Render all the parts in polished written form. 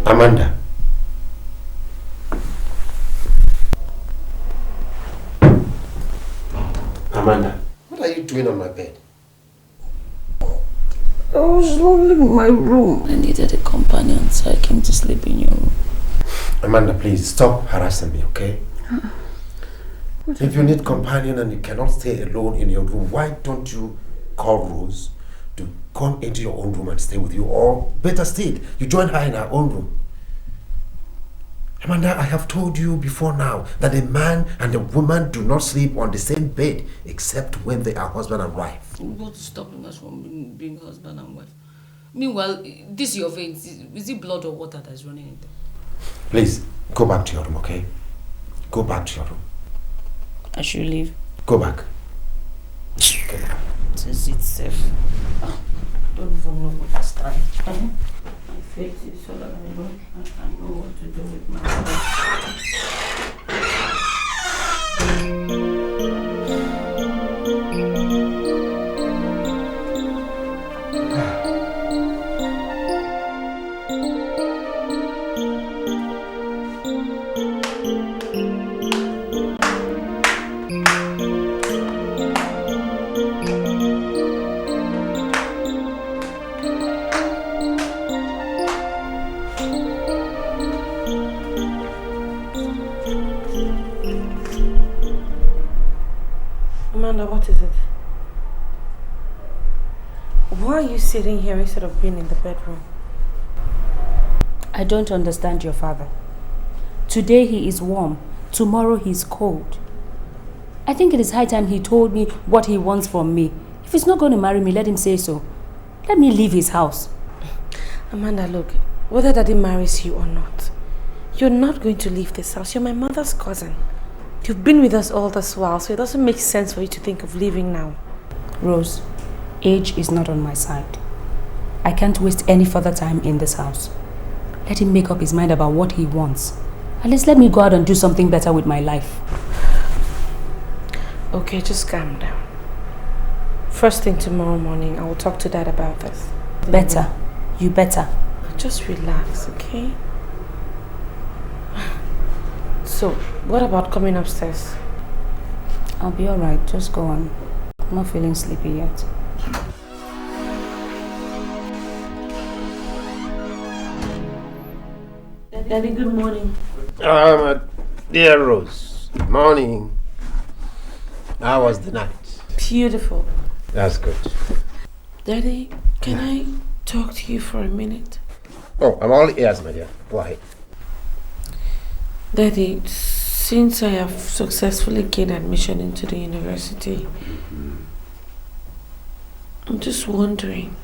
Amanda. Amanda, what are you doing on my bed? I was lonely in my room. I needed a companion, so I came to sleep in your room. Amanda, please stop harassing me, okay? If you need companion and you cannot stay alone in your room, why don't you call Rose to come into your own room and stay with you? Or better still, you join her in her own room. Amanda, I have told you before now that a man and a woman do not sleep on the same bed except when they are husband and wife. What's stopping us from being husband and wife? Meanwhile, this is your veins. Is it blood or water that is running in there? Please, go back to your room, okay? Go back to your room. I should leave. Go back. Get up. Says it's safe. Don't even know what it's time. I fix it so that I know what to do with my Amanda, what is it? Why are you sitting here instead of being in the bedroom? I don't understand your father. Today he is warm, tomorrow he is cold. I think it is high time he told me what he wants from me. If he's not going to marry me, let him say so. Let me leave his house. Amanda, look, whether Daddy marries you or not, you're not going to leave this house. You're my mother's cousin. You've been with us all this while, so it doesn't make sense for you to think of leaving now. Rose, age is not on my side. I can't waste any further time in this house. Let him make up his mind about what he wants. At least let me go out and do something better with my life. Okay, just calm down. First thing tomorrow morning, I will talk to Dad about this. Better. You better. Just relax, okay? So, what about coming upstairs? I'll be alright. Just go on. I'm not feeling sleepy yet. Daddy, good morning. Dear Rose, morning. How was the night? Beautiful. That's good. Daddy, can I talk to you for a minute? Oh, I'm all ears, my dear. Go ahead. Daddy, since I have successfully gained admission into the university, I'm just wondering,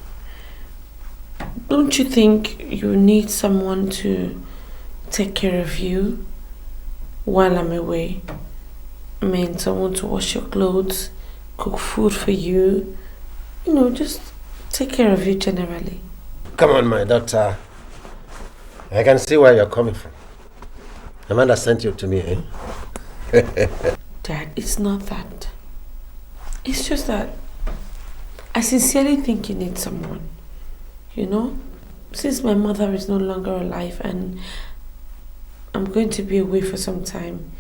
don't you think you need someone to take care of you while I'm away? I mean, someone to wash your clothes, cook food for you, you know, just take care of you generally. Come on, my daughter. I can see where you're coming from. Amanda sent you to me, eh? Dad, it's not that. It's just that I sincerely think you need someone, you know? Since my mother is no longer alive and I'm going to be away for some time,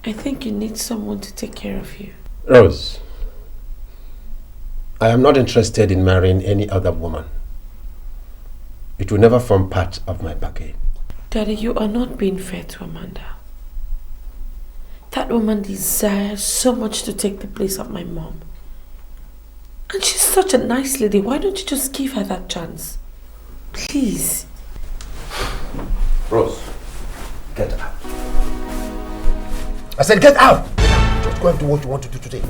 I think you need someone to take care of you. Rose, I am not interested in marrying any other woman. It will never form part of my package. Daddy, you are not being fair to Amanda. That woman desires so much to take the place of my mom. And she's such a nice lady. Why don't you just give her that chance? Please. Rose, get out. I said get out! Just go and do what you want to do today.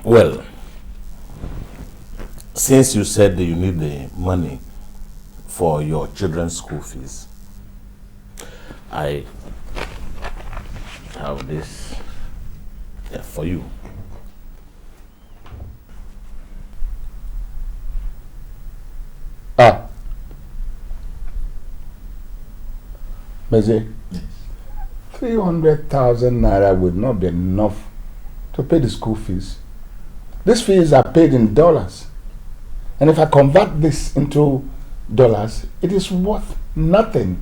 Well, since you said that you need the money for your children's school fees, I have this for you. Meze, 300,000 naira would not be enough to pay the school fees. These fees are paid in dollars. And if I convert this into dollars, it is worth nothing.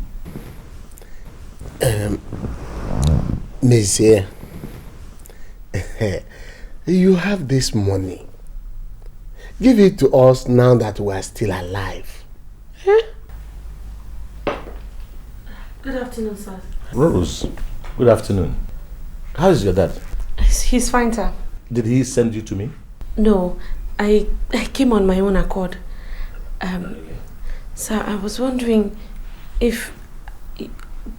Monsieur, you have this money. Give it to us now that we are still alive. Good afternoon, sir. Rose, good afternoon. How is your dad? He's fine, sir. Did he send you to me? No, I came on my own accord. Sir, I was wondering if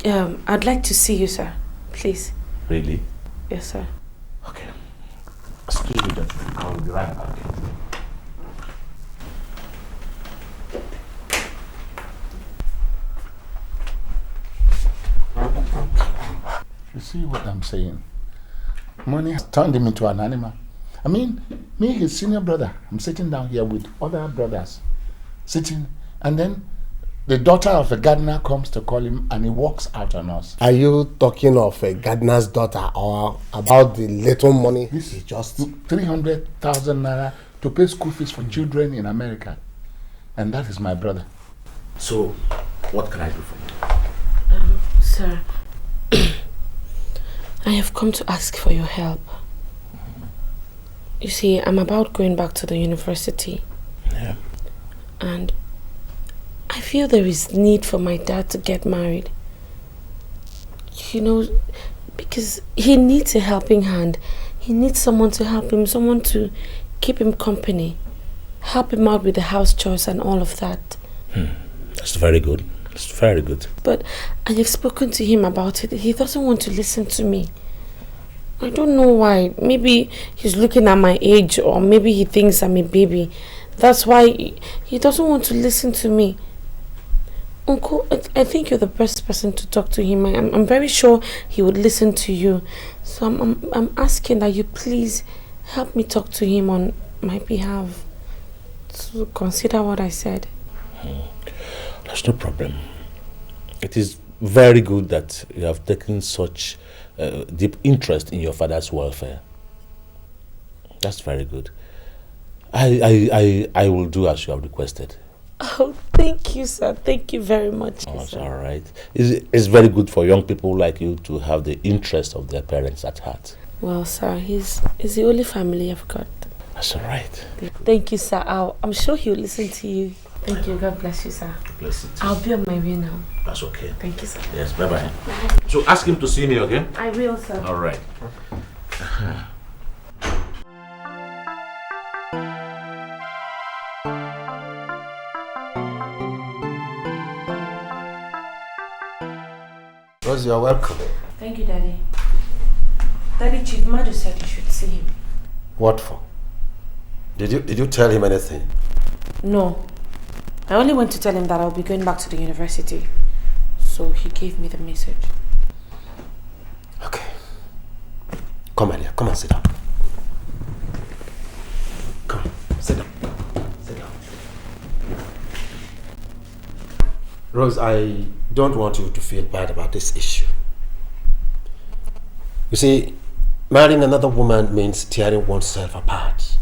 I'd like to see you, sir. Please. Really? Yes, sir. Okay. Excuse me, gentlemen. I will be right back. You see what I'm saying? Money has turned him into an animal. I mean, me, his senior brother, I'm sitting down here with other brothers, sitting, and then the daughter of a gardener comes to call him and he walks out on us. Are you talking of a gardener's daughter or about the little money he just... 300,000 naira to pay school fees for children in America. And that is my brother. So, what can I do for you? Sir, I have come to ask for your help. You see, I'm about going back to the university. Yeah. And I feel there is need for my dad to get married. You know, because he needs a helping hand. He needs someone to help him, someone to keep him company, help him out with the house chores and all of that. That's very good. That's very good. But I have spoken to him about it. He doesn't want to listen to me. I don't know why. Maybe he's looking at my age, or maybe he thinks I'm a baby. That's why he doesn't want to listen to me. Uncle, I think you're the best person to talk to him. I'm very sure he would listen to you. So I'm asking that you please help me talk to him on my behalf. To consider what I said. That's no problem. It is very good that you have taken such deep interest in your father's welfare. That's very good. I will do as you have requested. Oh, thank you, sir. Thank you very much. Oh, it's all right. It's very good for young people like you to have the interest of their parents at heart. Well, sir, he's the only family I've got. That's all right. Thank you, sir. I'm sure he'll listen to you. Thank you. God bless you, sir. Bless you too. I'll be on my way now. That's okay. Thank you, sir. Yes, bye-bye. Bye. So ask him to see me, okay? I will, sir. All right. Rose, you're welcome. Thank you, Daddy. Daddy, Chief Madu said you should see him. What for? Did you tell him anything? No. I only went to tell him that I'll be going back to the university. So he gave me the message. Okay. Come, Alia. Come and sit down. Come, sit down. Sit down. Rose, I don't want you to feel bad about this issue. You see, marrying another woman means tearing oneself apart.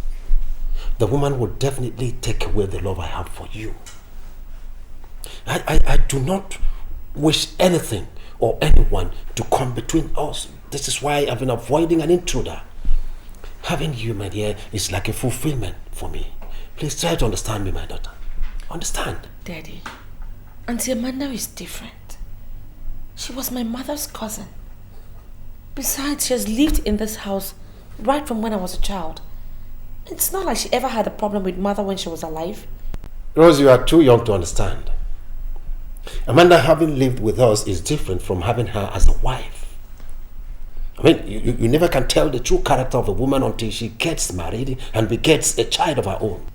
The woman will definitely take away the love I have for you. I do not wish anything or anyone to come between us. This is why I've been avoiding an intruder. Having you, my dear, is like a fulfillment for me. Please try to understand me, my daughter. Understand? Daddy, Auntie Amanda is different. She was my mother's cousin. Besides, she has lived in this house right from when I was a child. It's not like she ever had a problem with mother when she was alive. Rose, you are too young to understand. Amanda having lived with us is different from having her as a wife. I mean, you never can tell the true character of a woman until she gets married and begets a child of her own.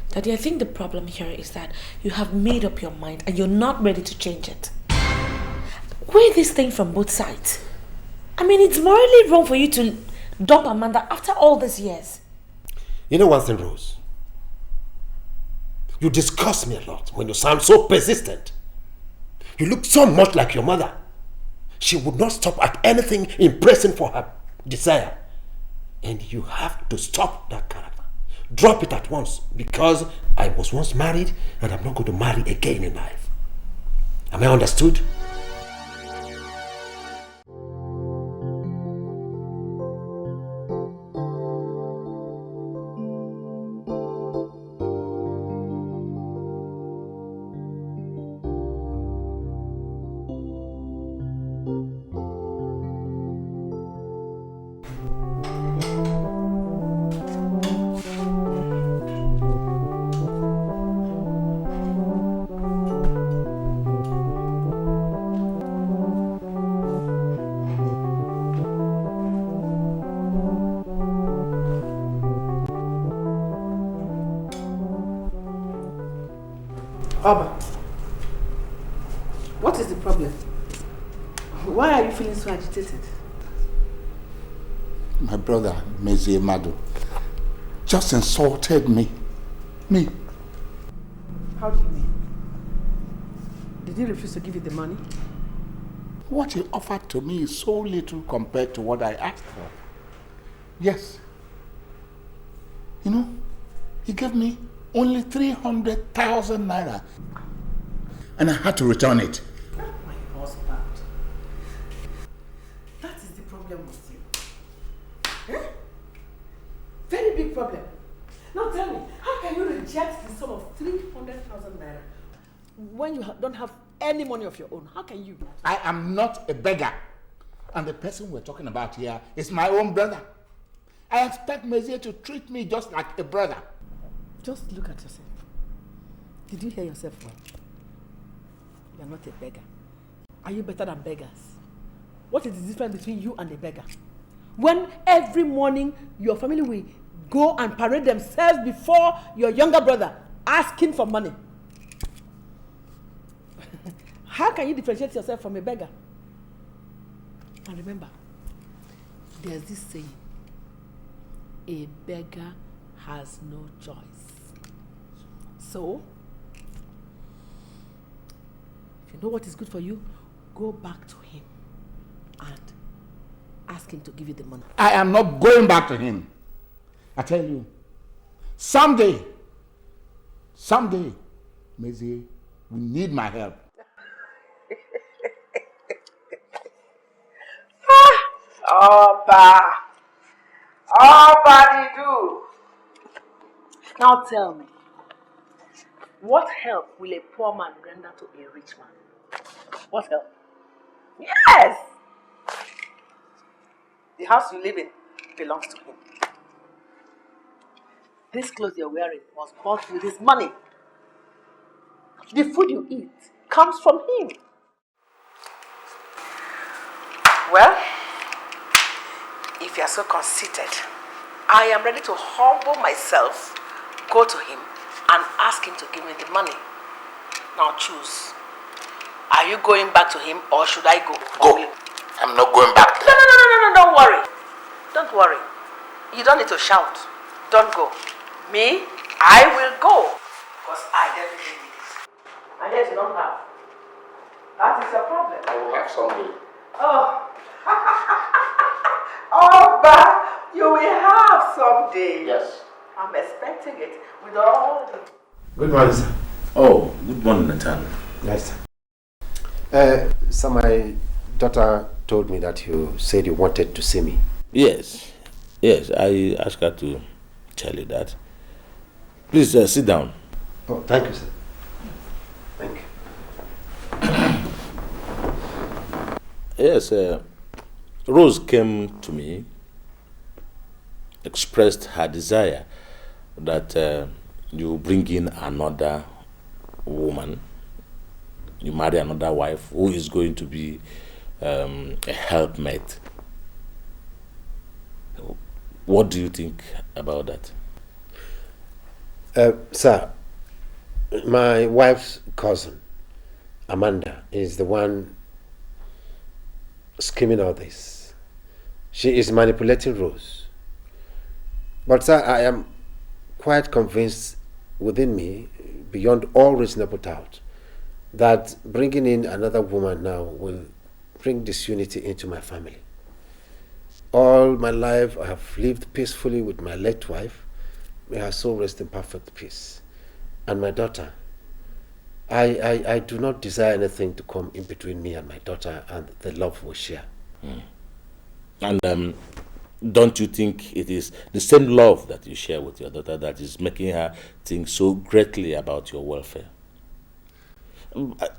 Daddy, I think the problem here is that you have made up your mind and you're not ready to change it. Weigh this thing from both sides. I mean, it's morally wrong for you to dump Amanda after all these years. You know one thing, Rose? You disgust me a lot when you sound so persistent. You look so much like your mother. She would not stop at anything impressing for her desire. And you have to stop that character. Drop it at once, because I was once married and I'm not going to marry again in life. Am I understood? Oba, what is the problem? Why are you feeling so agitated? My brother, Mezie Madu, just insulted me. Me. How do you mean? Did he refuse to give you the money? What he offered to me is so little compared to what I asked for. Yes. You know, he gave me only 300,000 naira. And I had to return it. My husband. That is the problem with you. Eh? Very big problem. Now tell me, how can you reject the sum of 300,000 naira when you don't have any money of your own? How can you? I am not a beggar. And the person we're talking about here is my own brother. I expect Mezie to treat me just like a brother. Just look at yourself. Did you hear yourself well? You are not a beggar. Are you better than beggars? What is the difference between you and a beggar? When every morning your family will go and parade themselves before your younger brother asking for money. How can you differentiate yourself from a beggar? And remember, there's this saying, a beggar has no choice. So, if you know what is good for you, go back to him and ask him to give you the money. I am not going back to him. I tell you, someday, Mezie will need my help. Oba, do. Now tell me, what help will a poor man render to a rich man? What help? Yes! The house you live in belongs to him. This clothes you're wearing was bought with his money. The food you eat comes from him. Well, if you are so conceited, I am ready to humble myself, go to him, and ask him to give me the money. Now choose. Are you going back to him or should I go? Go. I'm not going back there. No, don't worry. Don't worry. You don't need to shout. Don't go. Me, I will go. Because I definitely need it. And yet you don't have. That is your problem. I will have someday. Oh. Oh, but you will have someday. Yes. I'm expecting it with all the... Good morning, sir. Oh, good morning, Nathan. Nice. So my daughter told me that you said you wanted to see me. Yes, I asked her to tell you that. Please sit down. Oh, thank you, sir. Thank you. Yes, Rose came to me, expressed her desire that you bring in another woman, you marry another wife who is going to be a helpmate. What do you think about that? Sir, my wife's cousin, Amanda, is the one scheming all this. She is manipulating Rose. But sir, I am quite convinced within me, beyond all reasonable doubt, that bringing in another woman now will bring disunity into my family. All my life I have lived peacefully with my late wife. May her soul rest in perfect peace. And my daughter, I do not desire anything to come in between me and my daughter and the love we share. And don't you think it is the same love that you share with your daughter that is making her think so greatly about your welfare?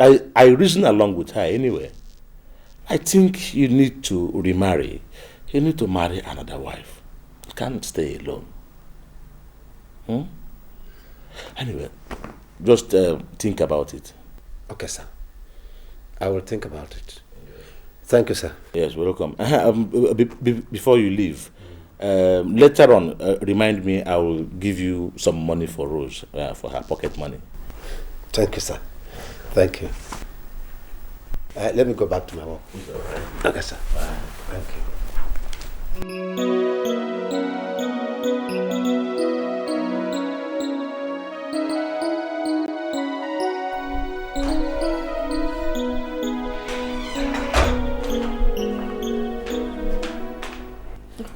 I reason along with her anyway. I think you need to remarry. You need to marry another wife. You can't stay alone. Anyway, just think about it. Okay, sir. I will think about it. Thank you, sir. Yes, welcome. Before you leave, later on, remind me, I will give you some money for Rose, for her pocket money. Thank you, sir. Thank you. Let me go back to my work. Okay, sir. Bye. Thank you.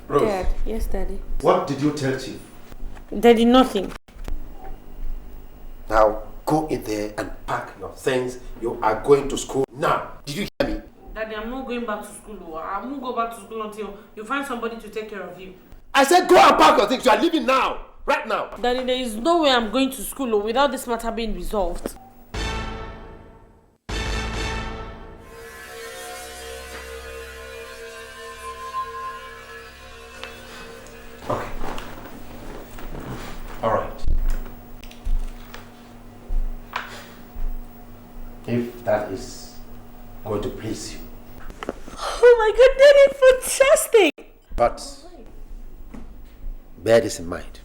Rose. Dad. Yes, Daddy. What did you tell Chief? Daddy, nothing. Now go in there and pack your things. You are going to school now. Did you hear me? Daddy, I'm not going back to school. I won't go back to school until you find somebody to take care of you. I said go and pack your things. You are leaving now. Right now. Daddy, there is no way I'm going to school without this matter being resolved. Okay. All right. If that is going to please you. Oh my God, Daddy, fantastic! But bear this in mind.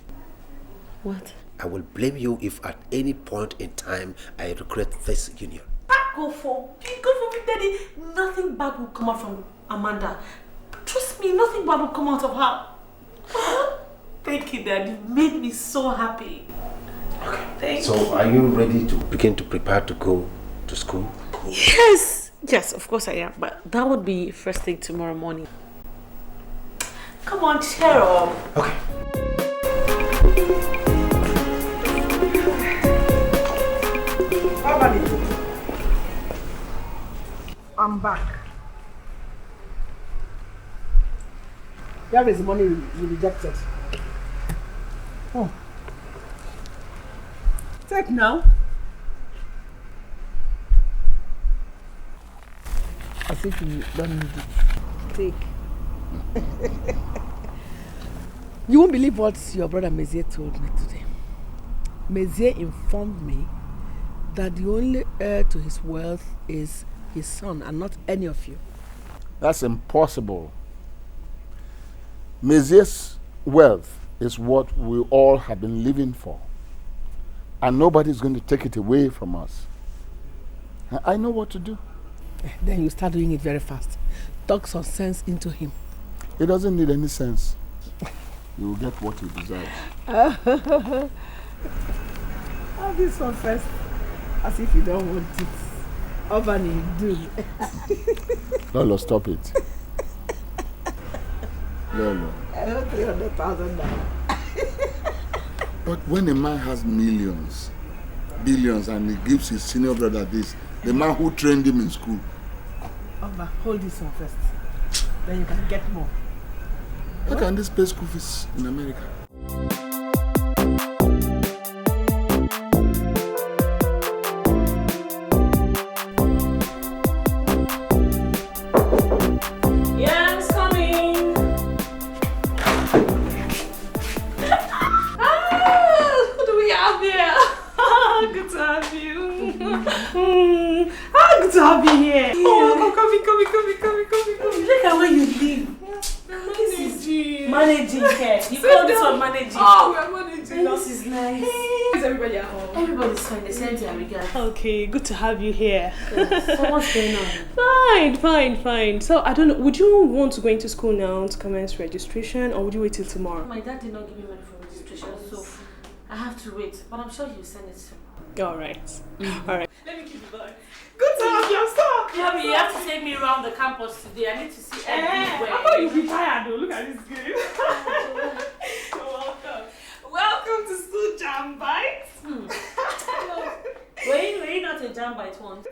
What? I will blame you if at any point in time I regret this union. Go for me, Daddy. Nothing bad will come out from Amanda. Trust me, nothing bad will come out of her. Thank you, Dad. You made me so happy. Okay. Thank So you. are you ready to begin to prepare to go to school? Yes! Yes, of course I am. But that would be first thing tomorrow morning. Come on, cheer up. Okay. I'm back. There is the money you rejected. Oh. Take now. As if you don't need it. Take. You won't believe what your brother Mezier told me today. Mezier informed me that the only heir to his wealth is his son and not any of you. That's impossible. Mezier's wealth is what we all have been living for. And nobody's going to take it away from us. I know what to do. Then you start doing it very fast. Talk some sense into him. He doesn't need any sense. He will get what he deserves. Have this one first. As if you don't want it. Obani, do. Lolo, stop it. Lolo. I have 300,000 now. But when a man has millions, billions, and he gives his senior brother this, the man who trained him in school. Oba, hold this one first. Then you can get more. How can this pay school fees in America? Yeah, I'm coming. Who do we have here? Good to have you. Good to have you here. Oh, come. Look at where you live. This is managing here. You call this one managing. Oh, we're managing. This is nice. Is everybody at home? Everybody's fine. They sent you a regard. Okay, good to have you here. So what's going on? Fine. So I don't know, would you want to go into school now to commence registration, or would you wait till tomorrow? My dad did not give me money for registration, so I have to wait. But I'm sure he'll send it soon. Alright. Alright. Let me keep it going. Good to have your stuff. Yeah, you have to take me around the campus today. I need to see everywhere. I thought you'd be tired though. Look at this game. You're welcome. Welcome to School Jam Bites. Were you not a jam bite one?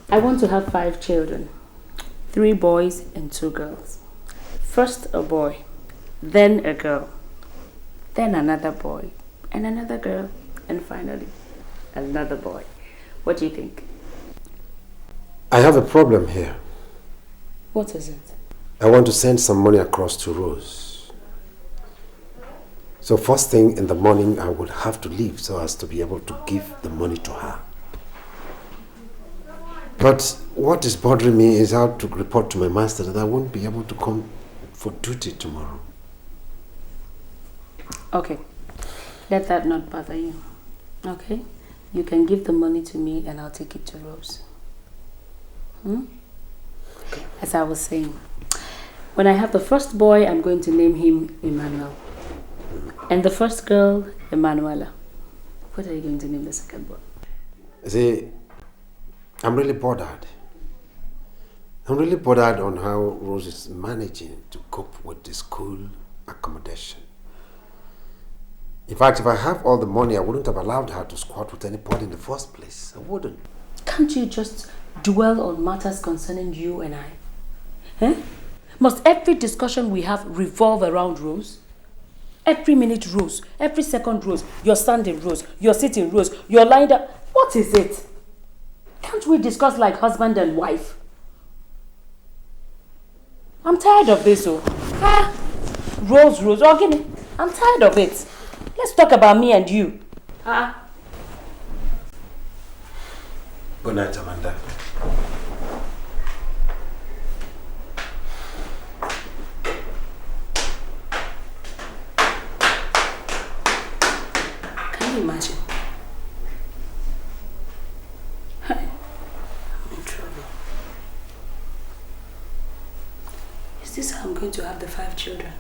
I want to have 5 children. 3 boys and 2 girls. First a boy, then a girl, then another boy, and another girl, and finally another boy. What do you think? I have a problem here. What is it? I want to send some money across to Rose. So first thing in the morning, I would have to leave so as to be able to give the money to her. But what is bothering me is how to report to my master that I won't be able to come for duty tomorrow. Okay, let that not bother you. Okay? You can give the money to me and I'll take it to Rose. As I was saying, when I have the first boy, I'm going to name him Emmanuel. And the first girl, Emanuela. What are you going to name the second boy? See, I'm really bothered. I'm really bothered on how Rose is managing to cope with the school accommodation. In fact, if I have all the money, I wouldn't have allowed her to squat with anybody in the first place. I wouldn't. Can't you just dwell on matters concerning you and I? Huh? Must every discussion we have revolve around Rose? Every minute Rose, every second Rose, you're standing Rose, you're sitting Rose, you're lying down. What is it? Can't we discuss like husband and wife? I'm tired of this, oh. Rose, oh, give me. I'm tired of it. Let's talk about me and you. Good night, Amanda. Can you imagine? I'm in trouble. Is this how I'm going to have the 5 children?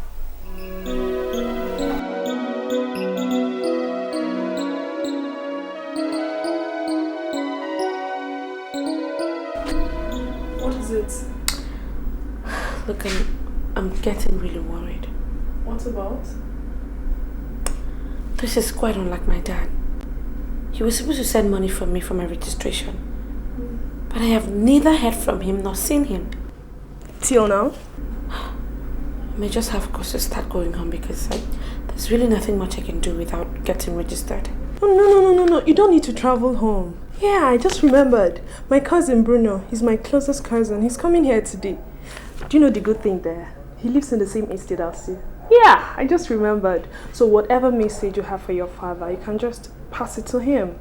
What is it? Look, I'm getting really worried. What about? This is quite unlike my dad. He was supposed to send money for me for my registration. But I have neither heard from him nor seen him. Till now? I may just have to start going home because there's really nothing much I can do without getting registered. Oh, no. You don't need to travel home. Yeah, I just remembered. My cousin Bruno, he's my closest cousin. He's coming here today. Do you know the good thing there? He lives in the same estate as you. Yeah, I just remembered. So whatever message you have for your father, you can just pass it to him.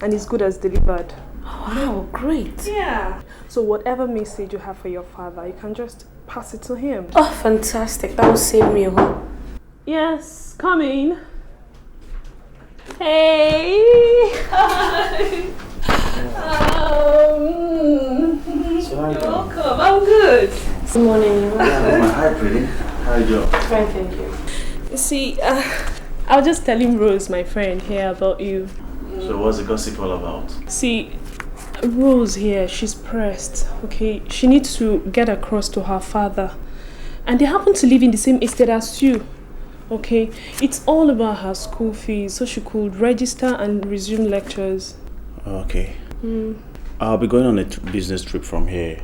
And it's good as delivered. Wow, great. Yeah. So whatever message you have for your father, you can just pass it to him. Oh, fantastic. That will save me a whole... Yes, coming. Hey! Welcome. I'm good. Good morning. Hi, pretty. How are you doing? Fine, thank you. See, I'll just tell him Rose, my friend, here about you. So what's the gossip all about? See, Rose here, she's pressed, okay? She needs to get across to her father. And they happen to live in the same estate as you, okay? It's all about her school fees, so she could register and resume lectures. Okay. I'll be going on a business trip from here.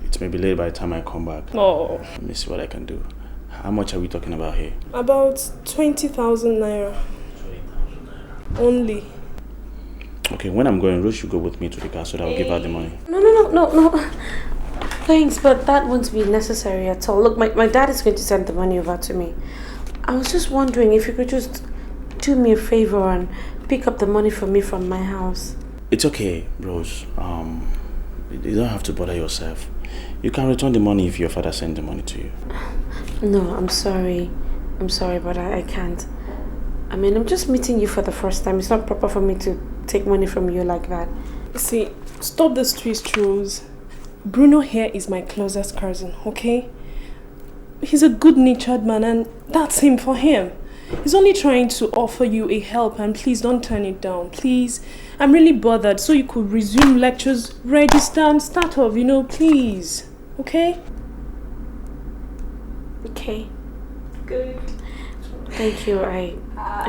It may be late by the time I come back. Oh. Let me see what I can do. How much are we talking about here? About 20,000 naira. 20,000 naira. Only. Okay, when I'm going, Rose should go with me to the car so that I'll give her the money. No. Thanks, but that won't be necessary at all. Look, my dad is going to send the money over to me. I was just wondering if you could just do me a favor and pick up the money for me from my house. It's okay, Rose. You don't have to bother yourself. You can return the money if your father sends the money to you. No, I'm sorry. I'm sorry, but I can't. I mean, I'm just meeting you for the first time. It's not proper for me to take money from you like that. See, stop the twist, Rose. Bruno here is my closest cousin, okay? He's a good-natured man and that's him for him. He's only trying to offer you a help and please don't turn it down, please. I'm really bothered so you could resume lectures, register and start off, please. Okay? Okay. Good. Thank you. I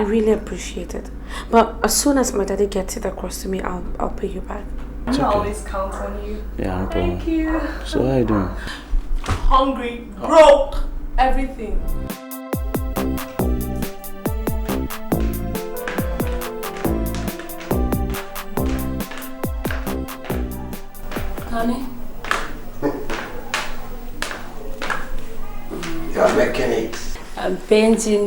really appreciate it. But as soon as my daddy gets it across to me, I'll pay you back. I always count on you. Yeah, no problem. Thank you. So how are you doing? Hungry, broke, everything. Honey? You're making it. I'm painting,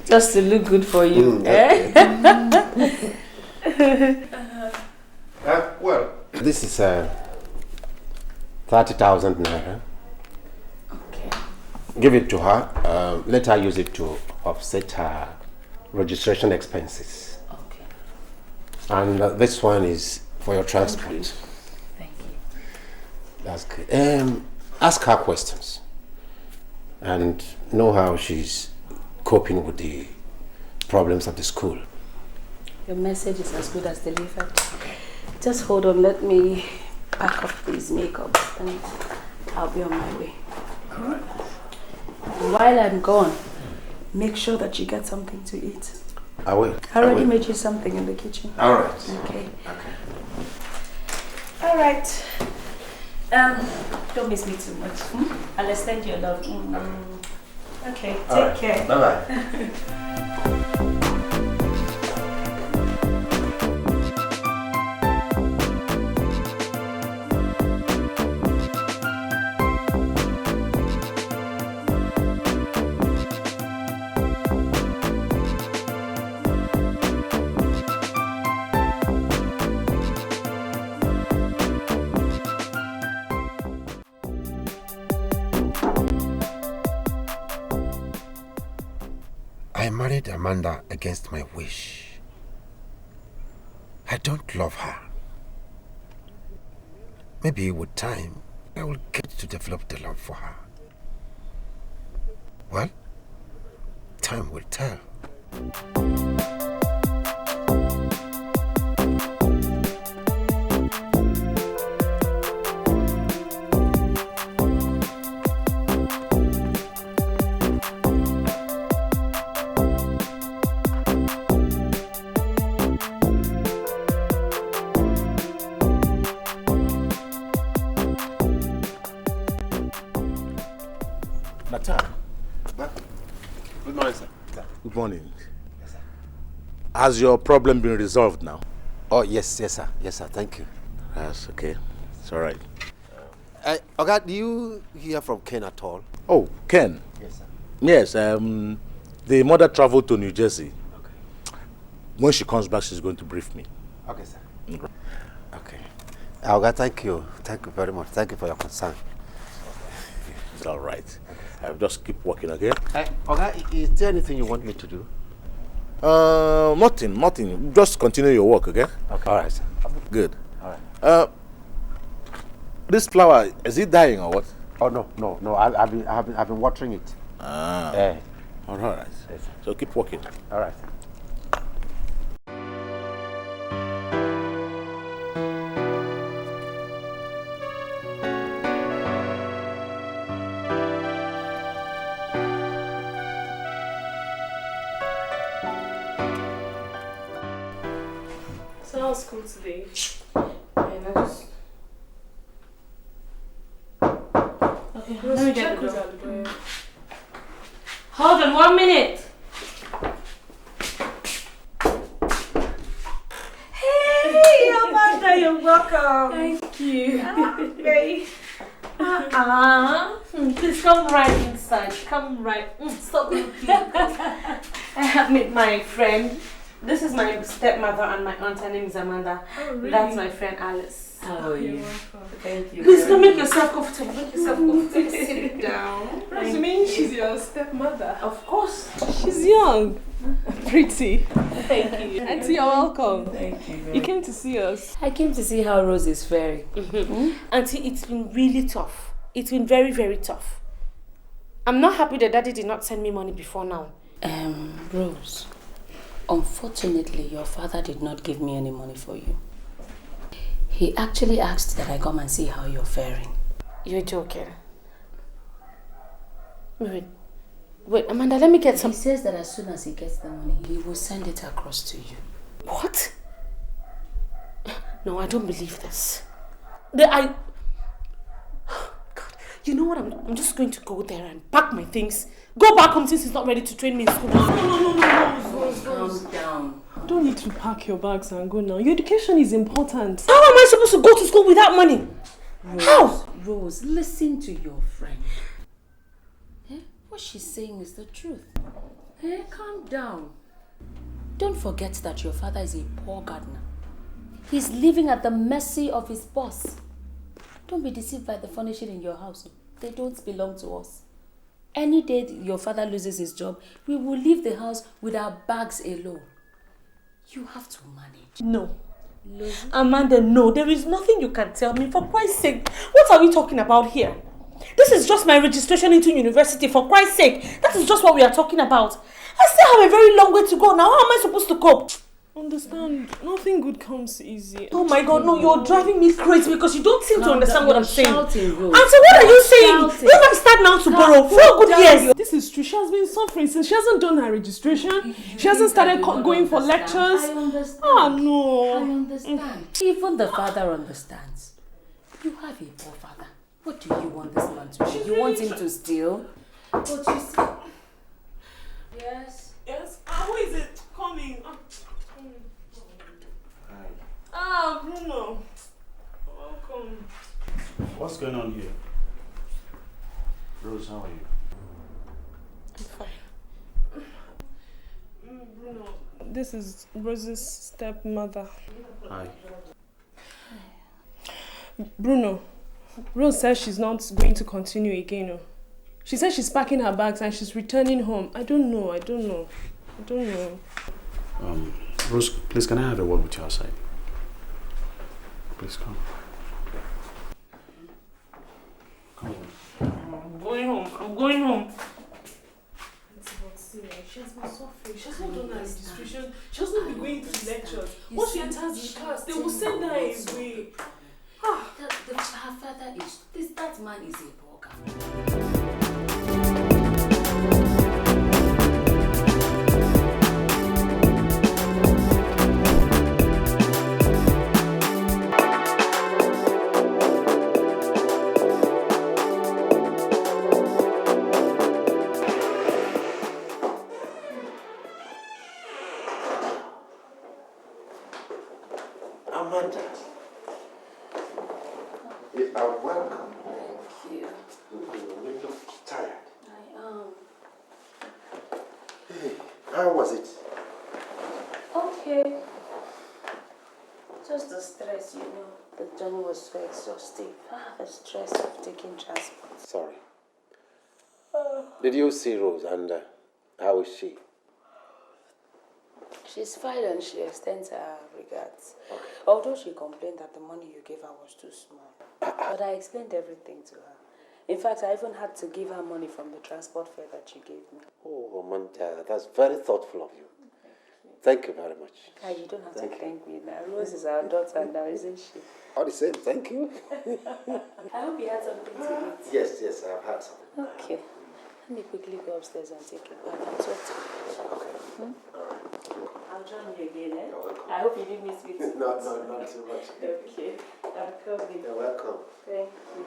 just to look good for you. Well, this is 30,000 naira. Okay. Give it to her. Let her use it to offset her registration expenses. Okay. And this one is for your transport. Thank you. That's good. Ask her questions and know how she's coping with the problems of the school. Your message is as good as delivered. Okay. Just hold on, let me pack up these makeups and I'll be on my way. Alright. While I'm gone, make sure that you get something to eat. I will. I already made you something in the kitchen. Alright. Okay. Okay. Alright. Don't miss me too much. I'll extend your love. Okay, take care. Bye-bye. I married Amanda against my wish. I don't love her. Maybe with time, I will get to develop the love for her. Well, time will tell. Good morning, sir. Good morning. Yes, sir. Has your problem been resolved now? Oh, yes, sir. Yes, sir. Thank you. That's okay. It's all right. Oga, do you hear from Ken at all? Oh, Ken? Yes, sir. Yes, the mother traveled to New Jersey. Okay. When she comes back, she's going to brief me. Okay, sir. Okay. Oga, thank you. Thank you very much. Thank you for your concern. It's all right. I'll just keep working, okay? Oga, is there anything you want me to do? Nothing. Just continue your work, okay? Okay. All right, sir. Good. All right. This flower, is it dying or what? Oh, no. I've been watering it. All right. Yes, sir. So keep working. All right. So how's school today? Okay, let me get the door. At the door. Hold on 1 minute. Hey, Amanda, you're welcome. Thank you. Babe. Please come right inside. Come right. Stop looking. I have met my friend. This is my stepmother and my aunt. Her name is Amanda. Oh, really? That's my friend Alice. How are you? Thank you. Please come make yourself comfortable. Make yourself comfortable. Sit down. You mean she's your stepmother? Of course. She's young. Pretty. Thank you. Auntie, you're welcome. Thank you. You came to see us. I came to see how Rose is faring. Auntie, it's been really tough. It's been very, very tough. I'm not happy that Daddy did not send me money before now. Rose, unfortunately, your father did not give me any money for you. He actually asked that I come and see how you're faring. You're joking. Wait, Amanda, let me get some... He says that as soon as he gets the money, he will send it across to you. What? No, I don't believe this. God, you know what? I'm just going to go there and pack my things. Go back home since he's not ready to train me in school. No. Calm down. You don't need to pack your bags and go now. Your education is important. How am I supposed to go to school without money? How? Rose, listen to your friend. What she's saying is the truth. Calm down. Don't forget that your father is a poor gardener. He's living at the mercy of his boss. Don't be deceived by the furnishing in your house. They don't belong to us. Any day your father loses his job, we will leave the house with our bags alone. You have to manage. No. Amanda, no. There is nothing you can tell me. For Christ's sake, what are we talking about here? This is just my registration into university, for Christ's sake. That is just what we are talking about. I still have a very long way to go now. How am I supposed to cope? Understand, nothing good comes easy. Oh my God, no, you're driving me crazy because you don't seem to understand what I'm saying. Shouting, Rose. Auntie, what are you saying? If I start now to borrow 4 good years. This is true. She has been suffering since she hasn't done her registration. She hasn't started going for lectures. I understand. Oh no. I understand. Even the father understands. You have a poor father. What do you want this man to do? You want him to steal? But you see... Yes? Yes? Who is it coming? Bruno. Welcome. What's going on here? Rose, how are you? I'm fine. Bruno, this is Rose's stepmother. Hi. Bruno, Rose says she's not going to continue again. No. She says she's packing her bags and she's returning home. I don't know. Rose, please, can I have a word with you outside? Please come. Come on. I'm going home. She has been suffering. She has not done her registration. She has not been going to lectures. Once she enters the class, they will send her away. Her father is... That man is a poor guy. Amanda, you are welcome. Thank you. You look tired. I am. Hey, how was it? Okay. Just the stress, you know. The journey was so exhausting. The stress of taking transport. Sorry. Did you see Rose and how is she? She's fine and she extends her regards. Okay. Although she complained that the money you gave her was too small. But I explained everything to her. In fact, I even had to give her money from the transport fare that she gave me. Oh, Amanda, that's very thoughtful of you. Thank you very much. You don't have to thank me now. Rose is our daughter now, isn't she? All the same, thank you. I hope you had something to eat. Yes, I've had some. Okay. Let me quickly go upstairs and take it back and talk to you. Okay. All right. I'll join you again, eh? You're welcome. I hope you didn't miss me too. Not too much. Okay. I'm coming. You're welcome. Thank you.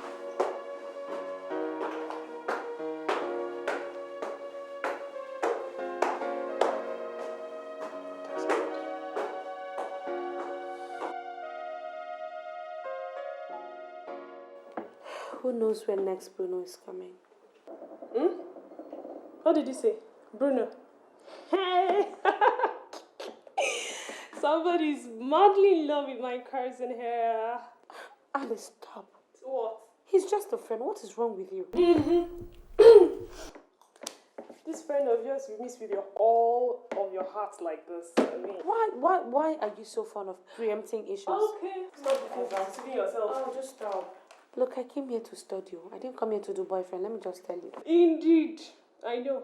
Who knows when next Bruno is coming? What did you say? Bruno? Hey! Somebody's madly in love with my cousin here. Alice, stop. What? He's just a friend. What is wrong with you? This friend of yours will miss with all of your heart like this. I mean. Why are you so fond of preempting issues? Okay. Stop deceiving yourself. Oh, just stop. Look, I came here to study. I didn't come here to do boyfriend. Let me just tell you. Indeed. I know.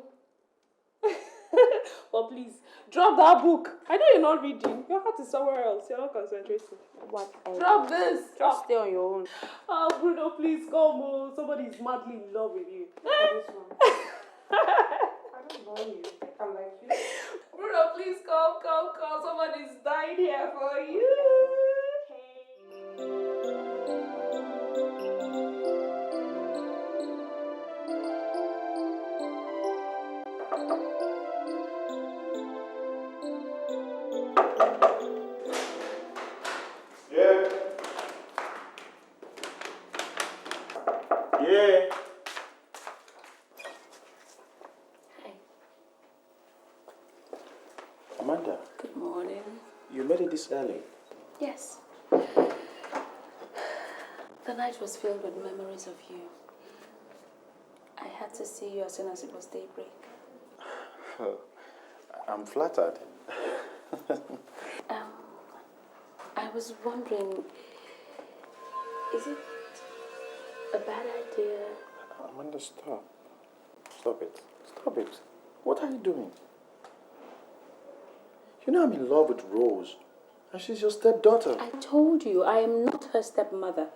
But please, drop that book. I know you're not reading. Your heart is somewhere else. You're not concentrating. What? Drop this. Just stay on your own. Oh, Bruno, please come. Oh, somebody is madly in love with you. This one. I don't know you. I'm like you. Bruno, please come. Somebody's dying here for you. Yeah. Hi. Amanda, Good morning. you made it this early. Yes. The night was filled with memories of you. I had to see you as soon as it was daybreak. I'm flattered. I was wondering, is it a bad idea? Amanda, stop. Stop it. Stop it. What are you doing? You know I'm in love with Rose. And she's your stepdaughter. I told you, I am not her stepmother.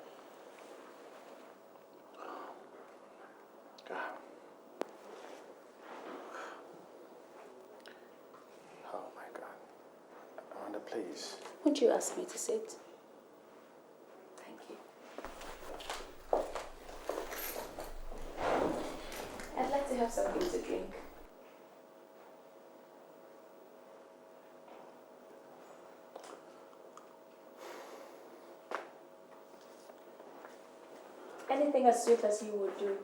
Oh my God. Amanda, please. Won't you ask me to sit? Thank you. I'd like to have something to drink. Anything as sweet as you would do.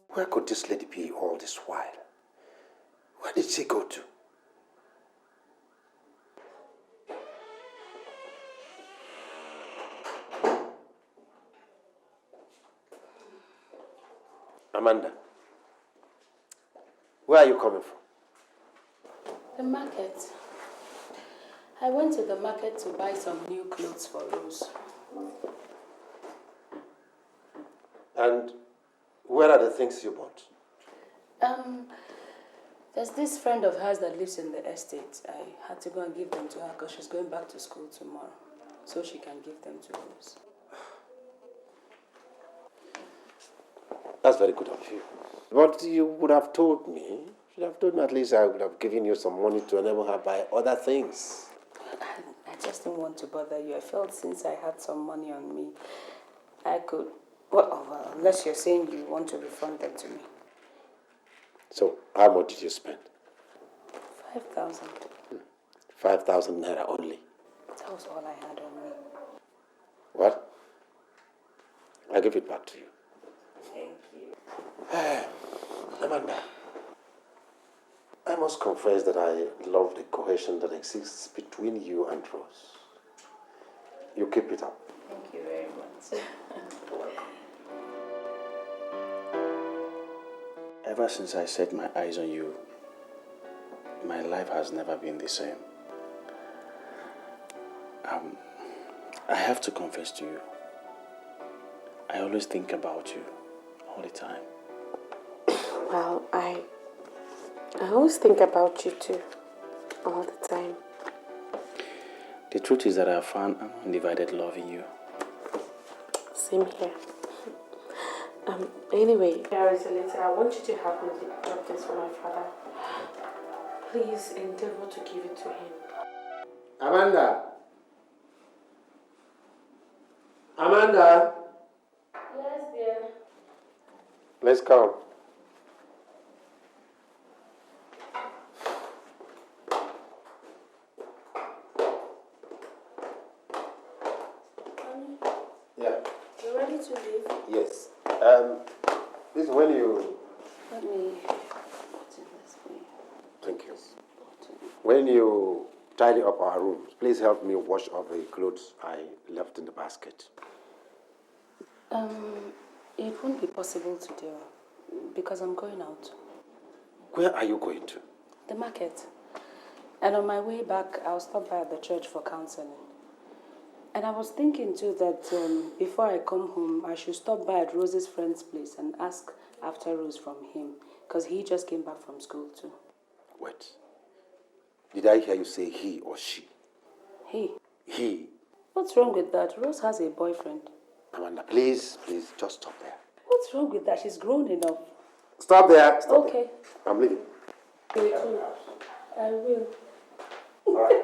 Where could this lady be all this while? Where did she go to? Amanda, where are you coming from? The market. I went to the market to buy some new clothes for Rose. And where are the things you bought? There's this friend of hers that lives in the estate. I had to go and give them to her because she's going back to school tomorrow. So she can give them to Rose. That's very good of you. But you would have told me. You should have told me at least I would have given you some money to enable her buy other things. I just didn't want to bother you. I felt since I had some money on me, I could... Well, unless you're saying you want to refund them to me. So, how much did you spend? 5,000. 5,000 naira only. That was all I had on me. What? I'll give it back to you. Thank you. Amanda, I must confess that I love the cohesion that exists between you and Rose. You keep it up. Thank you very much. Ever since I set my eyes on you, my life has never been the same. I have to confess to you, I always think about you all the time. Well, I always think about you too, all the time. The truth is that I have found an undivided love in you. Same here. Anyway, there is a letter. I want you to help me drop this for my father. Please endeavor to give it to him. Amanda! Amanda! Yes, dear. Let's come. ready to leave? Yes. This when you... Let me put in this way. Thank you. When you tidy up our rooms, please help me wash off the clothes I left in the basket. It won't be possible today because I'm going out. Where are you going to? The market. And on my way back, I'll stop by at the church for counseling. And I was thinking too that before I come home, I should stop by at Rose's friend's place and ask after Rose from him, because he just came back from school too. Wait. Did I hear you say he or she? He. He. What's wrong with that? Rose has a boyfriend. Amanda, please, just stop there. What's wrong with that? She's grown enough. Stop there. Stop okay. There. I'm leaving. I will. All right.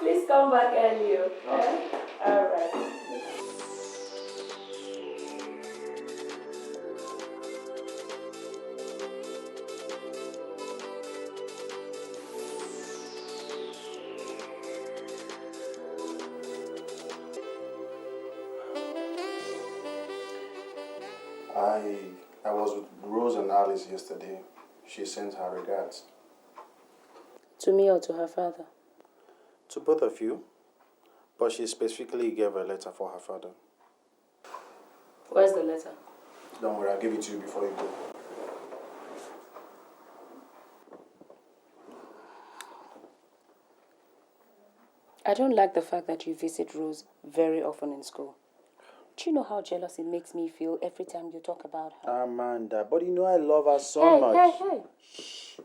Please come back early, okay? All right. I was with Rose and Alice yesterday. She sent her regards. To me or to her father? To both of you, but she specifically gave a letter for her father. Where's the letter? Don't worry, I'll give it to you before you go. I don't like the fact that you visit Rose very often in school. Do you know how jealous it makes me feel every time you talk about her? Amanda, but you know I love her so much. Hey. Shh.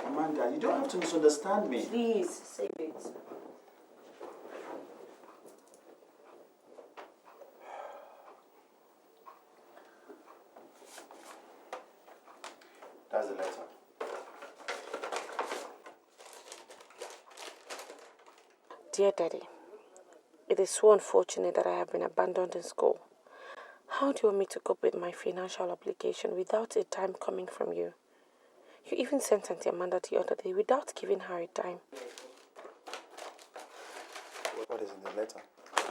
Amanda, you don't have to misunderstand me. Please, save it. That's the letter. Dear Daddy, it is so unfortunate that I have been abandoned in school. How do you want me to cope with my financial obligation without a dime coming from you? You even sent Auntie Amanda the other day without giving her a dime. What is in the letter?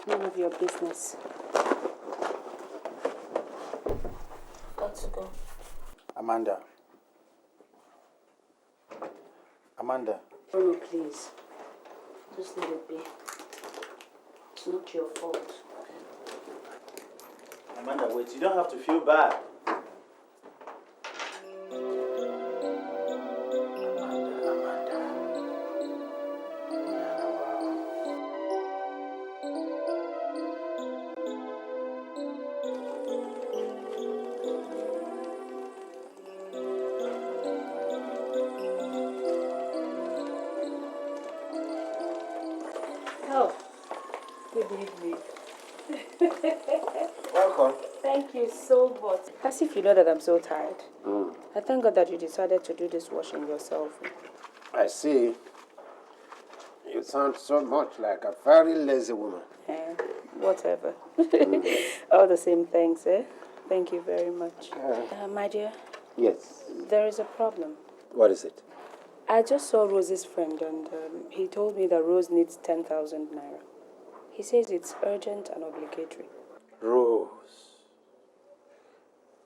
None of your business. Got to go. Amanda. Bruno, please. Just let it be. It's not your fault. Amanda, wait, you don't have to feel bad. Oh, good evening. Welcome. Thank you so much. As if you know that I'm so tired. I thank God that you decided to do this washing yourself. I see. You sound so much like a very lazy woman. Whatever. All the same, thanks, eh? Thank you very much. My dear, Yes. there is a problem. What is it? I just saw Rose's friend and he told me that Rose needs 10,000 naira. He says it's urgent and obligatory. Rose.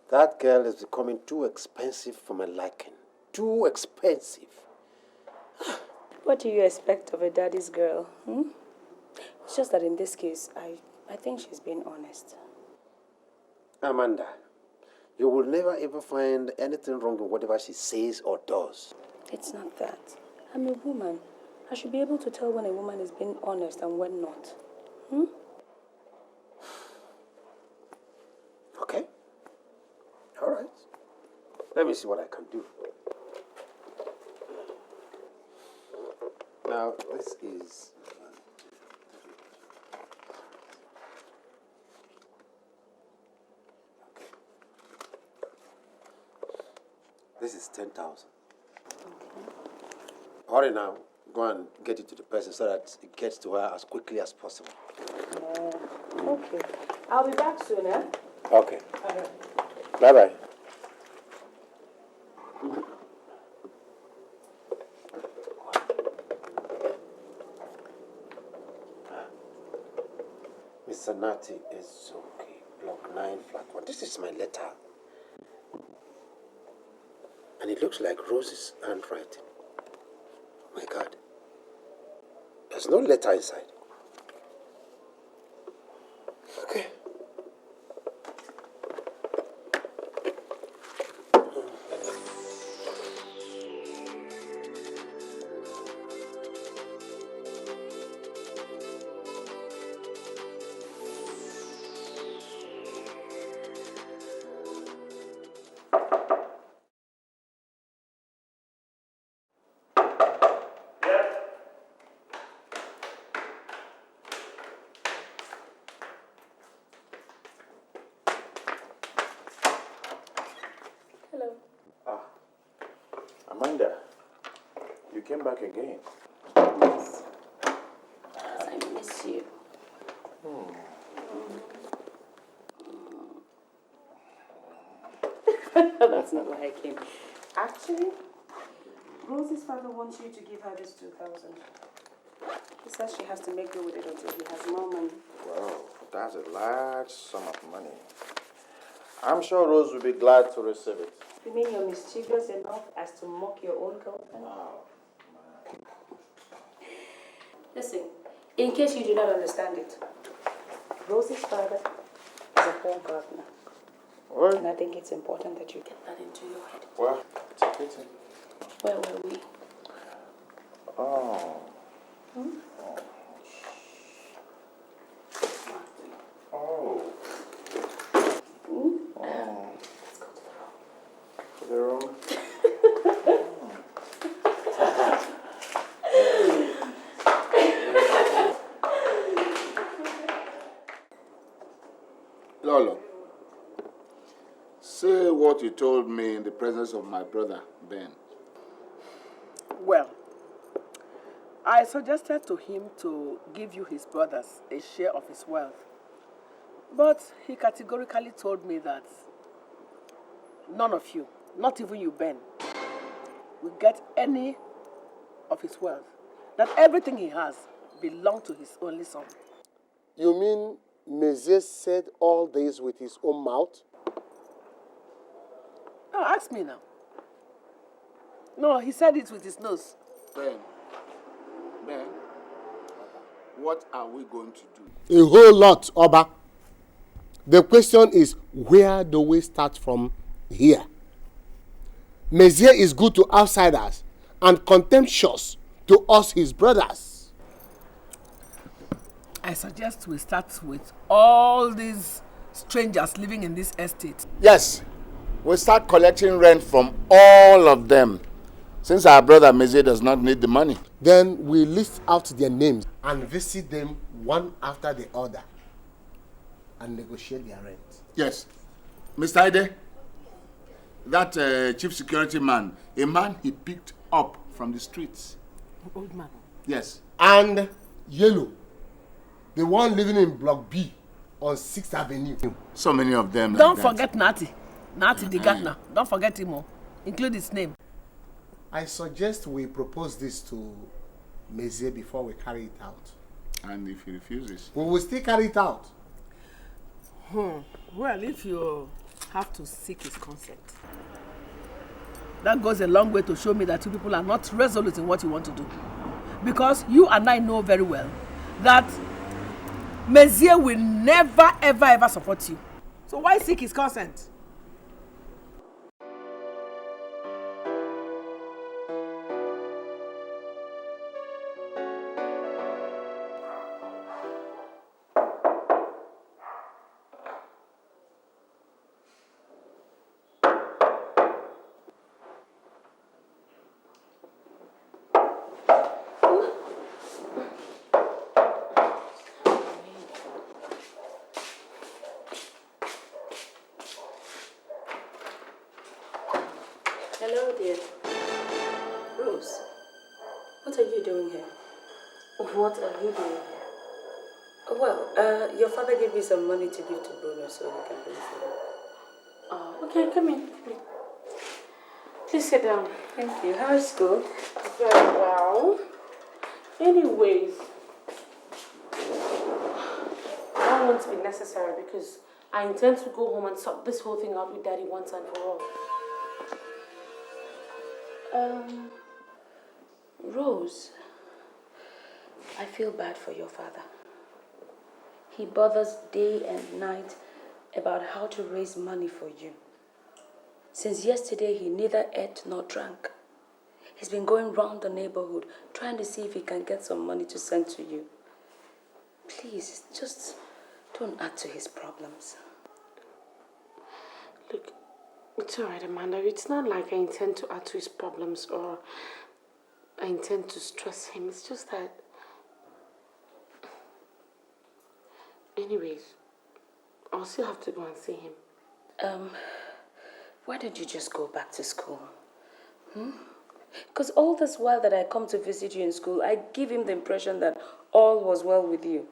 That girl is becoming too expensive for my liking. Too expensive. What do you expect of a daddy's girl? It's just that in this case, I think she's being honest. Amanda, you will never ever find anything wrong with whatever she says or does. It's not that. I'm a woman. I should be able to tell when a woman is being honest and when not. Okay. All right. Let me see what I can do. Now, this is... Okay. This is 10,000. Hurry now. Go and get it to the person so that it gets to her as quickly as possible. Okay. I'll be back soon, eh? Okay. All right. Bye-bye. Mr. Nati is okay. Block 9, flat 1. This is my letter. And it looks like Rose's handwriting. Oh my God. There's no letter inside. Okay. Amanda, you came back again. Yes. I miss you. That's not why I came. Actually, Rose's father wants you to give her this 2,000. He says she has to make do with it until he has more money. Wow, that's a large sum of money. I'm sure Rose will be glad to receive it. You mean you're mischievous enough as to mock your own girlfriend? Wow. Listen, in case you do not understand it, Rose's father is a poor gardener. What? And I think it's important that you get that into your head. Well, it's a pity. Where were we? Oh. Hmm? Oh. Hmm? Oh. Let's go to To the room? Lolo, say what you told me in the presence of my brother, Ben. Well, I suggested to him to give you his brothers a share of his wealth. But he categorically told me that none of you, not even you, Ben, will get any of his wealth. That everything he has belongs to his only son. You mean Messier said all this with his own mouth? No, ask me now. No, he said it with his nose. Ben, what are we going to do? A whole lot, Oba. The question is, where do we start from here? Messier is good to outsiders and contemptuous to us, his brothers. I suggest we start with all these strangers living in this estate. Yes, we'll start collecting rent from all of them, since our brother Messier does not need the money. Then we list out their names and visit them one after the other and negotiate their rent. Yes. Mr. Ide, that chief security man, a man he picked up from the streets. Old man. Yes. And Yellow, the one living in Block B on 6th Avenue. So many of them. Don't like forget Nati. Nati the gardener. Don't forget him all. Include his name. I suggest we propose this to Messier before we carry it out. And if he refuses? We will still carry it out. Well, if you have to seek his consent. That goes a long way to show me that you people are not resolute in what you want to do. Because you and I know very well that Messier will never, ever, ever support you. So why seek his consent? Hello, dear. Rose, what are you doing here? What are you doing here? Well, your father gave me some money to give to Bruno so he can bring food. Oh, okay, come in. Please sit down. Thank you. How is school? Very well. Anyways, now not want to be necessary because I intend to go home and sort this whole thing out with Daddy once and for all. Rose, I feel bad for your father. He bothers day and night about how to raise money for you. Since yesterday, he neither ate nor drank. He's been going round the neighborhood trying to see if he can get some money to send to you. Please, just don't add to his problems. Look, it's alright, Amanda. It's not like I intend to add to his problems or I intend to stress him. It's just that... Anyways, I'll still have to go and see him. Why don't you just go back to school? Because all this while that I come to visit you in school, I give him the impression that all was well with you.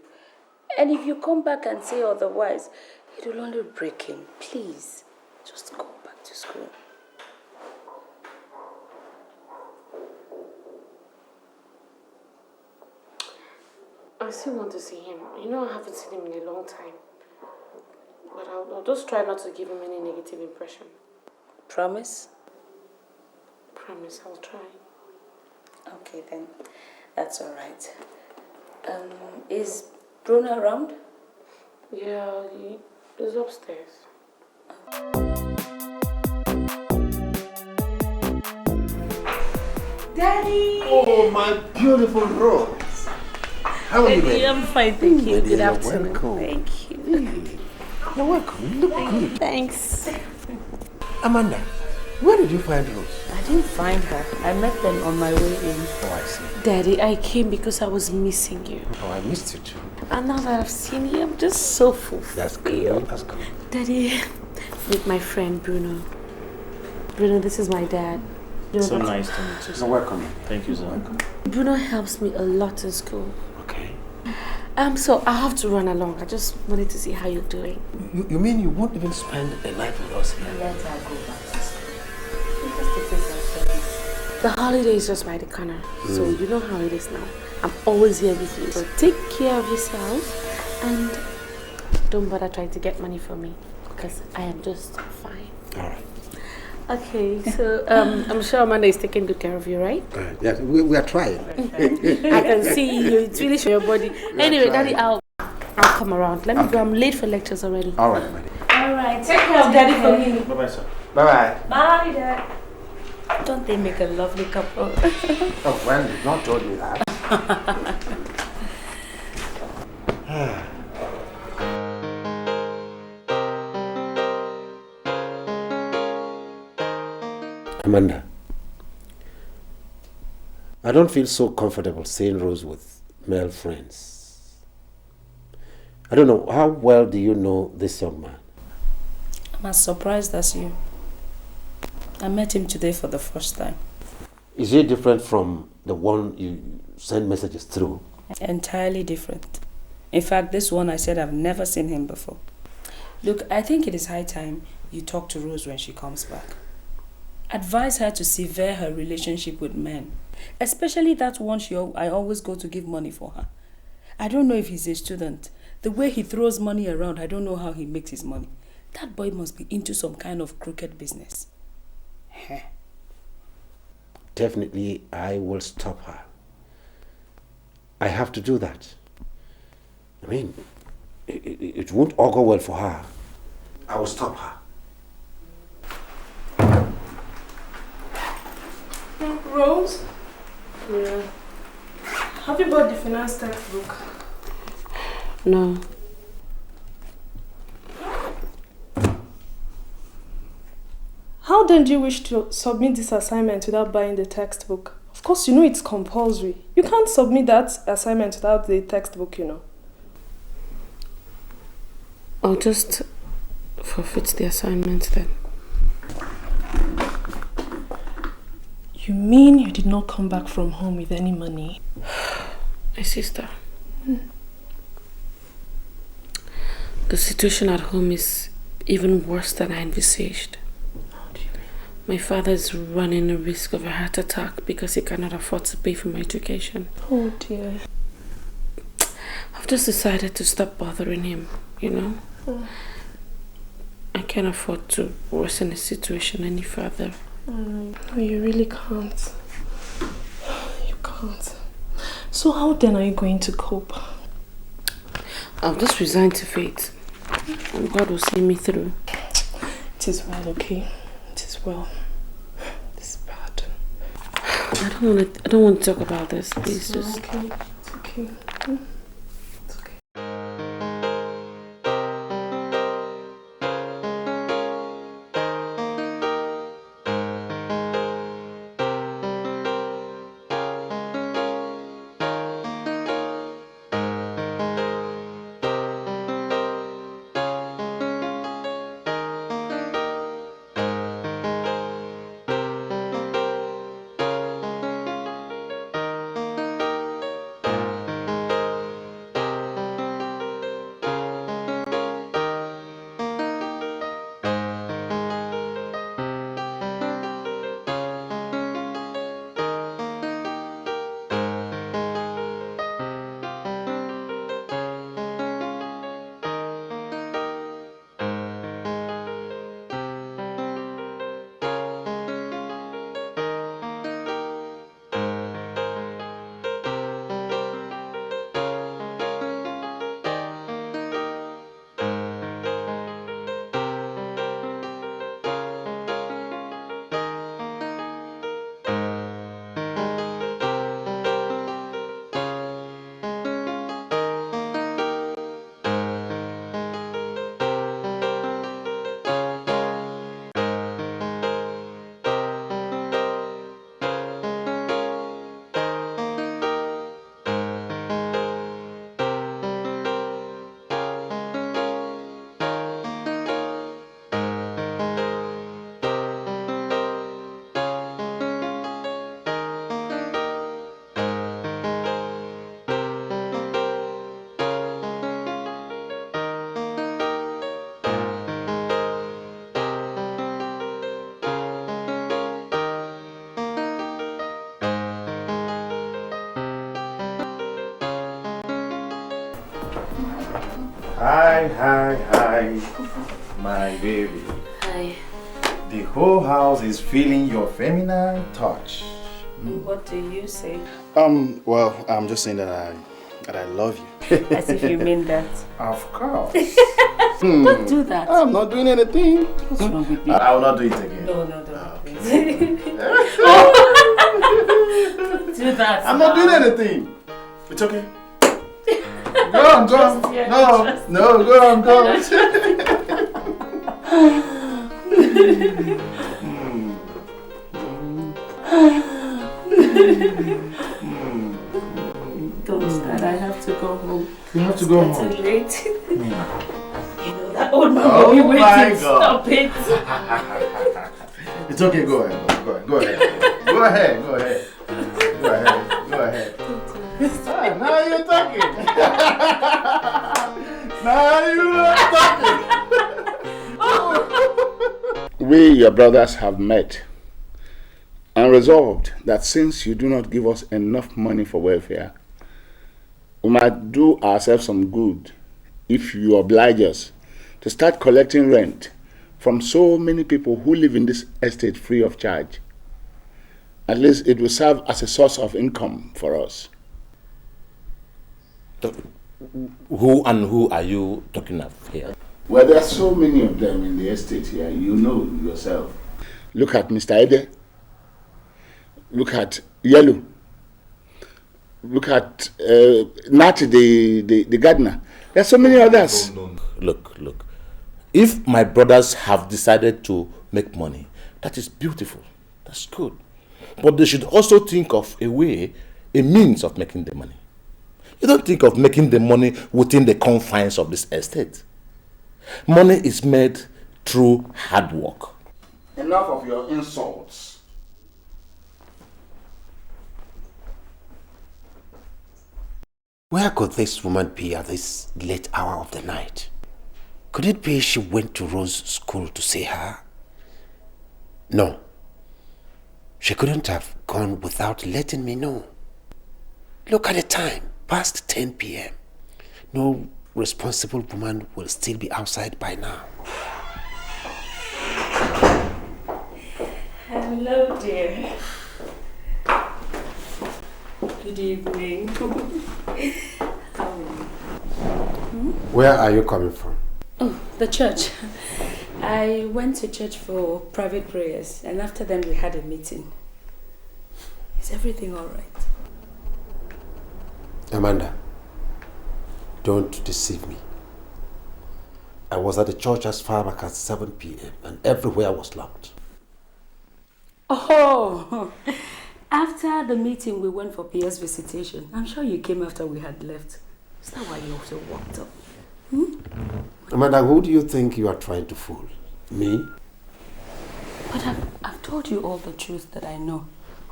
And if you come back and say otherwise, it will only break him. Please, just go back to school. I still want to see him. You know, I haven't seen him in a long time. But I'll just try not to give him any negative impression. Promise? Promise, I'll try. Okay, then. That's all right. Is Bruno around? Yeah, he's upstairs. Daddy! Oh, my beautiful Rose. How are you, baby? I'm fine, thank you. Good You're afternoon. welcome. Thank you. You're welcome. You look good. Thanks. Amanda, where did you find Rose? I didn't find her. I met them on my way in. Oh, I see. Daddy, I came because I was missing you. Oh, I missed you too. And now that I've seen you, I'm just so fulfilled. That's good. That's good. Daddy, meet my friend Bruno. Bruno, this is my dad. So nice to meet you. You're welcome. Thank you, sir. Bruno helps me a lot in school. Okay. So I have to run along. I just wanted to see how you're doing. You mean you won't even spend a night with us here? Let her go back to school. Just to take our service. The holiday is just by the corner. So you know how it is now. I'm always here with you. So take care of yourself and don't bother trying to get money from me because I am just fine. All right. Okay, so I'm sure Amanda is taking good care of you, right? Yes, we are trying. I can see you. It's really showing your body. Anyway, Daddy, I'll come around. Let me go. I'm late for lectures already. All right, buddy. All right. Take care of Daddy for me. Bye-bye, sir. Bye-bye. Bye, Dad. Don't they make a lovely couple? Oh, well, you've not told me that. Amanda, I don't feel so comfortable seeing Rose with male friends. I don't know, how well do you know this young man? I'm as surprised as you. I met him today for the first time. Is he different from the one you send messages through? Entirely different. In fact, this one I said I've never seen him before. Look, I think it is high time you talk to Rose when she comes back. Advise her to sever her relationship with men, especially that one I always go to give money for her. I don't know if he's a student. The way he throws money around, I don't know how he makes his money. That boy must be into some kind of crooked business. Definitely, I will stop her. I have to do that. I mean, it won't augur well for her. I will stop her. Rose? Yeah. Have you bought the finance textbook? No. How then do you wish to submit this assignment without buying the textbook? Of course, you know it's compulsory. You can't submit that assignment without the textbook, you know. I'll just forfeit the assignment then. You mean you did not come back from home with any money? My sister. The situation at home is even worse than I envisaged. My father is running a risk of a heart attack because he cannot afford to pay for my education. Oh dear. I've just decided to stop bothering him, you know? I can't afford to worsen the situation any further. No, you really can't. You can't. So how then are you going to cope? I'll just resign to fate. And God will see me through. It is well, okay? It is well. It's bad. I don't want to talk about this, please. It's okay. It's okay. It's okay. Hi, my baby. Hi. The whole house is feeling your feminine touch. What do you say? Well, I'm just saying that I love you. As if you mean that. Of course. Don't do that. I'm not doing anything. What's wrong with you? I will not do it again. No, don't. Don't do that. I'm not doing anything. It's okay. Go on. No, go on. Don't start. I have to go home. You have to go home. It's late. You know that old man will be waiting. Stop it. It's okay. Go ahead. Go ahead. Now you're talking. We, your brothers, have met and resolved that since you do not give us enough money for welfare, we might do ourselves some good if you oblige us to start collecting rent from so many people who live in this estate free of charge. At least it will serve as a source of income for us. Who are you talking of here? Well, there are so many of them in the estate here. You know yourself. Look at Mr. Ede. Look at Yellow. Look at Nati, the gardener. There are so many others. No. Look. If my brothers have decided to make money, that is beautiful. That's good. But they should also think of a means of making the money. You don't think of making the money within the confines of this estate. Money is made through hard work. Enough of your insults. Where could this woman be at this late hour of the night? Could it be she went to Rose's school to see her? No. She couldn't have gone without letting me know. Look at the time, past 10 p.m. no responsible woman will still be outside by now. Hello, dear. Good evening. How are you? Where are you coming from? Oh, the church. I went to church for private prayers, and after then we had a meeting. Is everything all right? Amanda, don't deceive me. I was at the church as far back as 7 p.m. and everywhere was locked. Oh, after the meeting we went for PS visitation. I'm sure you came after we had left. Is that why you also walked up? Amanda, who do you think you are trying to fool? Me? But I've told you all the truth that I know.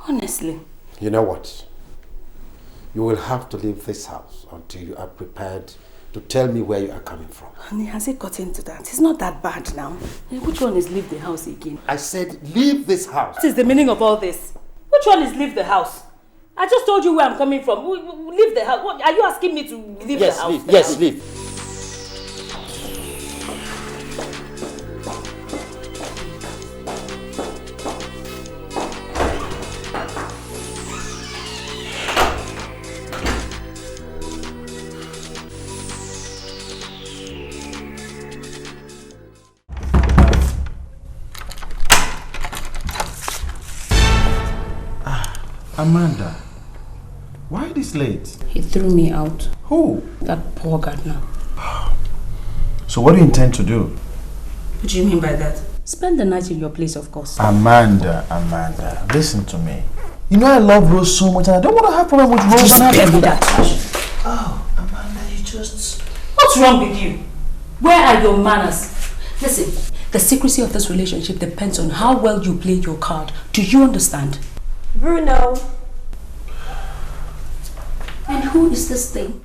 Honestly. You know what? You will have to leave this house until you are prepared to tell me where you are coming from. Honey, has it got into that? It's not that bad now. Which one is leave the house again? I said leave this house. What is the meaning of all this? Which one is leave the house? I just told you where I'm coming from. Leave the house. What, are you asking me to leave the house? Leave. Yes, leave. Amanda, why this late? He threw me out. Who? That poor gardener. So what do you intend to do? What do you mean by that? Spend the night in your place, of course. Amanda, listen to me. You know I love Rose so much and I don't want to have problem with Rose. Spare me that. Oh, Amanda, you just... What's wrong with you? Where are your manners? Listen, the secrecy of this relationship depends on how well you play your card. Do you understand? Bruno. And who is this thing?